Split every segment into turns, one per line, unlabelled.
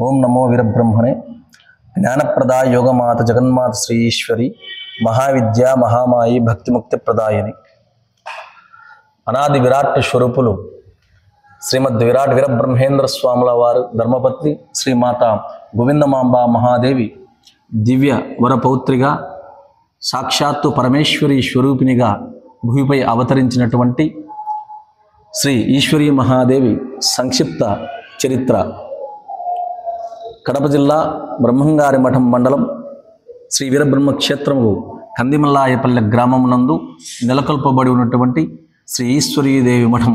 ఓం నమో వీరబ్రహ్మణే. జ్ఞానప్రదా యోగమాత జగన్మాత శ్రీ ఈశ్వరి మహావిద్య మహామాయి భక్తిముక్తి ప్రదాయని. అనాది విరాట్ స్వరూపులు శ్రీమద్ విరాట్ వీరబ్రహ్మేంద్ర స్వాముల వారు ధర్మపత్ని శ్రీమాత గోవిందమాంబ మహాదేవి దివ్య వరపౌత్రిగా సాక్షాత్తు పరమేశ్వరి స్వరూపినిగా భూమిపై అవతరించినటువంటి శ్రీ ఈశ్వరీ మహాదేవి సంక్షిప్త చరిత్ర. కడప జిల్లా బ్రహ్మంగారి మఠం మండలం శ్రీ వీరబ్రహ్మ క్షేత్రము కందిమల్లాయపల్లె గ్రామం నందు నెలకొల్పబడి ఉన్నటువంటి శ్రీ ఈశ్వరీదేవి మఠం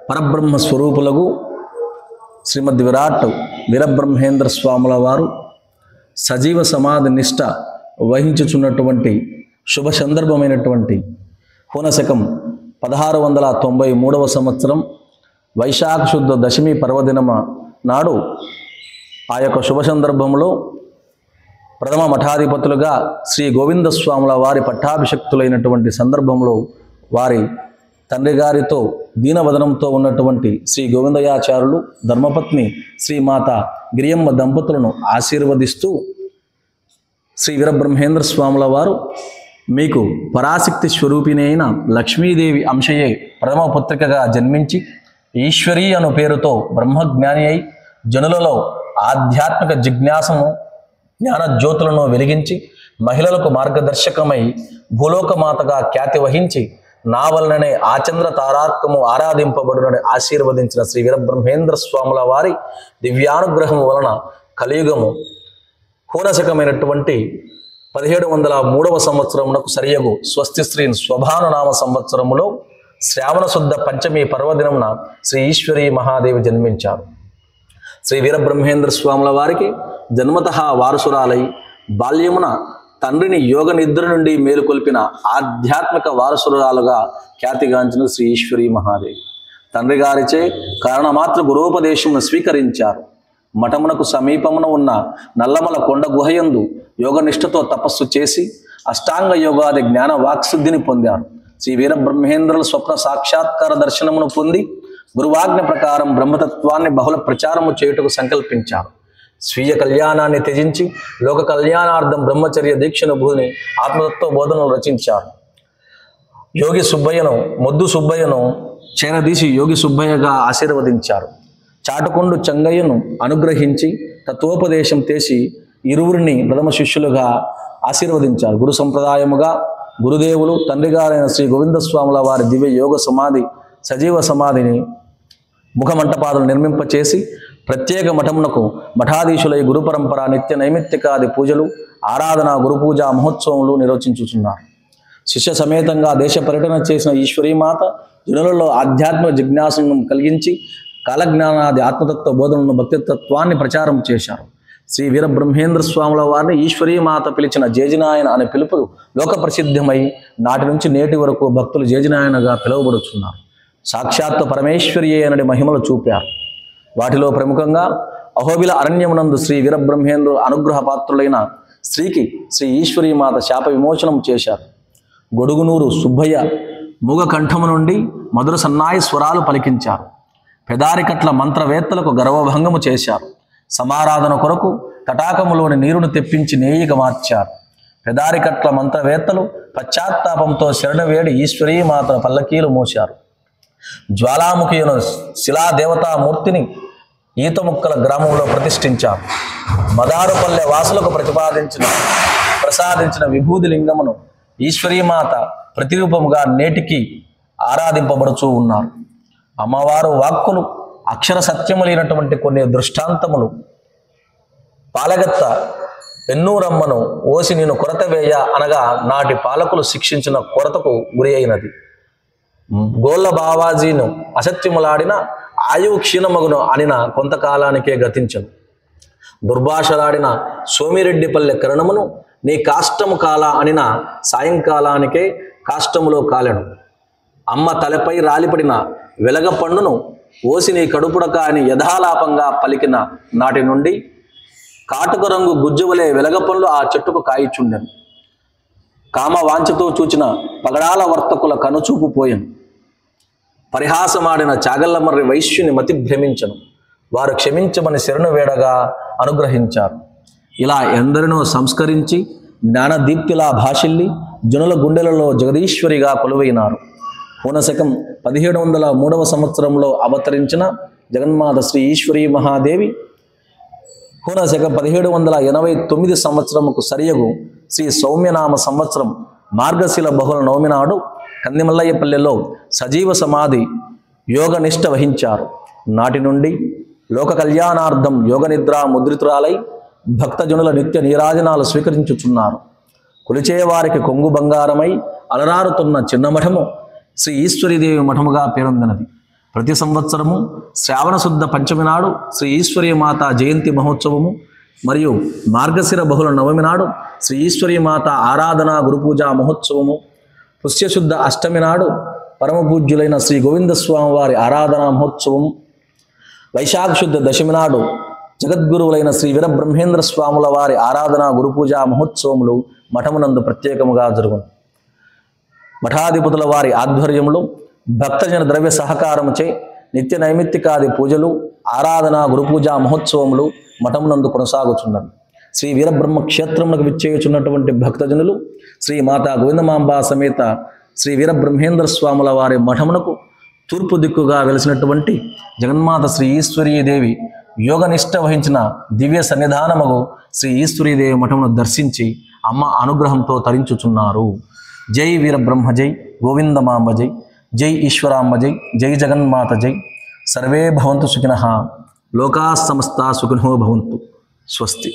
పరబ్రహ్మ స్వరూపులకు శ్రీమద్ విరాట్ వీరబ్రహ్మేంద్ర స్వాముల వారు సజీవ సమాధి నిష్ట వహించుచున్నటువంటి శుభ సందర్భమైనటువంటి పూనశకం 1693 సంవత్సరం వైశాఖ శుద్ధ దశమి పర్వదినమ నాడు ఆ యొక్క శుభ సందర్భంలో ప్రథమ మఠాధిపతులుగా శ్రీ గోవింద స్వాముల వారి పట్టాభిషక్తులైనటువంటి సందర్భంలో వారి తండ్రి గారితో దీనవదనంతో ఉన్నటువంటి శ్రీ గోవిందయాచార్యులు ధర్మపత్ని శ్రీమాత గిరియమ్మ దంపతులను ఆశీర్వదిస్తూ శ్రీ వీరబ్రహ్మేంద్ర స్వాముల వారు మీకు పరాశక్తి స్వరూపిణి అయిన లక్ష్మీదేవి అంశయే ప్రథమ పుత్రికగా జన్మించి ఈశ్వరీ అను పేరుతో బ్రహ్మజ్ఞాని అయి జనులలో ఆధ్యాత్మిక జిజ్ఞాసను జ్ఞానజ్యోతులను వెలిగించి మహిళలకు మార్గదర్శకమై భూలోకమాతగా ఖ్యాతి వహించి నా వలననే ఆచంద్ర తారార్కము ఆరాధింపబడునని ఆశీర్వదించిన శ్రీ వీరబ్రహ్మేంద్ర స్వాముల వారి దివ్యానుగ్రహము వలన కలియుగము పూనశకమైనటువంటి 1703 సంవత్సరమునకు సరియగు స్వస్తి శ్రీ స్వభానునామ సంవత్సరములో శ్రావణ శుద్ధ పంచమి పర్వదినమున శ్రీ ఈశ్వరీ మహాదేవి జన్మించారు. శ్రీ వీరబ్రహ్మేంద్ర స్వాముల వారికి జన్మతః వారసురాలై బాల్యమున తండ్రిని యోగ నిద్ర నుండి మేలుకొల్పిన ఆధ్యాత్మిక వారసురాలుగా ఖ్యాతిగాంచిన శ్రీ ఈశ్వరీ మహాదేవి తండ్రి గారిచే కారణమాత్ర గురోపదేశమును స్వీకరించారు. మఠమునకు సమీపమున ఉన్న నల్లమల కొండ గుహయందు యోగనిష్టతో తపస్సు చేసి అష్టాంగ యోగాది జ్ఞాన వాక్శుద్ధిని పొందారు. శ్రీ వీరబ్రహ్మేంద్రుల స్వప్న సాక్షాత్కార దర్శనమును పొంది గురువాజ్ఞ ప్రకారం బ్రహ్మతత్వాన్ని బహుళ ప్రచారము చేయుటకు సంకల్పించారు. స్వీయ కళ్యాణాన్ని త్యజించి లోక కళ్యాణార్థం బ్రహ్మచర్య దీక్షను భూని ఆత్మతత్వ బోధనలు రచించారు. యోగి సుబ్బయ్యను మొద్దు సుబ్బయ్యను చేరదీసి యోగి సుబ్బయ్యగా ఆశీర్వదించారు. చాటుకొండు చెంగయ్యను అనుగ్రహించి తత్వోపదేశం చేసి ఇరువురిని ప్రథమ శిష్యులుగా ఆశీర్వదించారు. గురు సంప్రదాయముగా గురుదేవులు తండ్రి గారైన శ్రీ గోవింద స్వాముల వారి దివ్య యోగ సమాధి సజీవ సమాధిని ముఖమంటపాదులు నిర్మింపచేసి ప్రత్యేక మఠమునకు మఠాధీశులై గురు పరంపర నిత్య నైమిత్తికాది పూజలు ఆరాధన గురు పూజా మహోత్సవములు నిర్వచించుచున్నారు. శిష్య సమేతంగా దేశ పర్యటన చేసిన ఈశ్వరీమాత జనులలో ఆధ్యాత్మిక జిజ్ఞాసను కలిగించి కాలజ్ఞానాది ఆత్మతత్వ బోధనను భక్తితత్వాన్ని ప్రచారం చేశారు. శ్రీ వీరబ్రహ్మేంద్ర స్వాముల వారిని ఈశ్వరీమాత పిలిచిన జేజినాయన అనే పిలుపు లోక ప్రసిద్ధమై నాటి నుంచి నేటి వరకు భక్తులు జేజినాయనగా పిలువబడుచున్నారు. సాక్షాత్తు పరమేశ్వరియే అనడి మహిమలు చూపారు. వాటిలో ప్రముఖంగా అహోబిల అరణ్యమునందు శ్రీ వీరబ్రహ్మేంద్ర అనుగ్రహ పాత్రులైన స్త్రీకి శ్రీ ఈశ్వరీమాత శాప విమోచనం చేశారు. గొడుగునూరు సుబ్బయ్య మూగ కంఠము నుండి మధుర సన్నాయి స్వరాలు పలికించారు. పెదారికట్ల మంత్రవేత్తలకు గర్వభంగము చేశారు. సమారాధన కొరకు తటాకములోని నీరును తెప్పించి నేయిక మార్చారు. పెదారికట్ల మంత్రవేత్తలు పశ్చాత్తాపంతో శరణవేడి ఈశ్వరీమాతను పల్లకీలు మోశారు. జ్వాలాముఖియును శిలాదేవతామూర్తిని ఈతముక్కల గ్రామంలో ప్రతిష్ఠించారు. మదారుపల్లె వాసులకు ప్రసాదించిన విభూది లింగమును ఈశ్వరీమాత ప్రతిరూపముగా నేటికి ఆరాధింపబడుచూ ఉన్నారు. అమ్మవారు వాక్కులు అక్షర సత్యములైనటువంటి కొన్ని దృష్టాంతములు పాలగత్త ఎన్నూరమ్మను ఓసి నేను కొరత వేయ అనగా నాటి పాలకులు శిక్షించిన కొరతకు గురి అయినది. గోళ్ళ బావాజీను అసత్యములాడిన ఆయువు క్షీణమగును అనిన కొంతకాలానికే గతించను. దుర్భాషలాడిన సోమిరెడ్డిపల్లె కరణమును నీ కాష్టము కాల అనిన సాయంకాలానికే కాష్టములో కాలెను. అమ్మ తలపై రాలిపడిన వెలగ పండును ఓసి నీ కడుపుడక అని యథాలాపంగా పలికిన నాటి నుండి కాటుక రంగు గుజ్జువలే వెలగ పండ్లు ఆ చెట్టుకు కాయిచుండెను. కామ వాంఛతో చూచిన పగడాల వర్తకుల కనుచూపు పోయెను. పరిహాసమాడిన చాగల్లమర్రి వైశ్యుని మతి భ్రమించను. వారు క్షమించమని శరణు వేడగా అనుగ్రహించారు. ఇలా ఎందరినో సంస్కరించి జ్ఞానదీప్తిలా భాషిల్లి జనుల గుండెలలో జగదీశ్వరిగా కొలువైనారు. పూనశకం 1703 సంవత్సరంలో అవతరించిన జగన్మాత శ్రీ ఈశ్వరీ మహాదేవి పూనశకం 1789 సంవత్సరముకు సరియగు శ్రీ సౌమ్యనామ సంవత్సరం మార్గశిల బహుళ నవమి నాడు కందిమల్లయ్యపల్లెలో సజీవ సమాధి యోగనిష్ట వహించారు. నాటి నుండి లోక కళ్యాణార్థం యోగనిద్రా ముద్రితురాలై భక్తజనుల నిత్య నీరాజనాలు స్వీకరించుచున్నారు. కొలిచేవారికి కొంగు బంగారమై అలరారుతున్న చిన్న మఠము శ్రీ ఈశ్వరీదేవి మఠముగా పేరొందినది. ప్రతి సంవత్సరము శ్రావణ శుద్ధ పంచమి నాడు శ్రీ ఈశ్వరీ మాత జయంతి మహోత్సవము మరియు మార్గశిర బహుళ నవమి నాడు శ్రీ ఈశ్వరీ మాత ఆరాధన గురుపూజా మహోత్సవము, పుష్యశుద్ధ అష్టమి నాడు పరమ పూజ్యులైన శ్రీ గోవిందస్వామి వారి ఆరాధనా మహోత్సవము, వైశాఖ శుద్ధ దశమి నాడు జగద్గురువులైన శ్రీ వీరబ్రహ్మేంద్ర స్వాముల వారి ఆరాధన గురుపూజా మహోత్సవములు మఠమునందు ప్రత్యేకముగా జరుగును. మఠాధిపతుల వారి ఆధ్వర్యంలో భక్తజన ద్రవ్య సహకారముచే నిత్య నైమిత్తికాది పూజలు, ఆరాధన గురుపూజా మహోత్సవములు మఠమునందు కొనసాగుచున్నవి. శ్రీ వీరబ్రహ్మ క్షేత్రములకు విచ్చేయుచున్నటువంటి భక్తజనులు శ్రీ మాతా గోవిందమాంబ సమేత శ్రీ వీరబ్రహ్మేంద్ర స్వాముల వారి మఠమునకు తూర్పు దిక్కుగా వెలిసినటువంటి జగన్మాత శ్రీ ఈశ్వరీదేవి యోగనిష్ట వహించిన దివ్య సన్నిధానముగు శ్రీ ఈశ్వరీదేవి మఠమును దర్శించి అమ్మ అనుగ్రహంతో తరించుచున్నారు. జై వీరబ్రహ్మ జై, గోవిందమాంబ జై, జై ఈశ్వరాంబ జై, జై జగన్మాత జై. సర్వే భవంతు సుఖినః, లోకా సమస్తా సుఖినో భవంతు. స్వస్తి.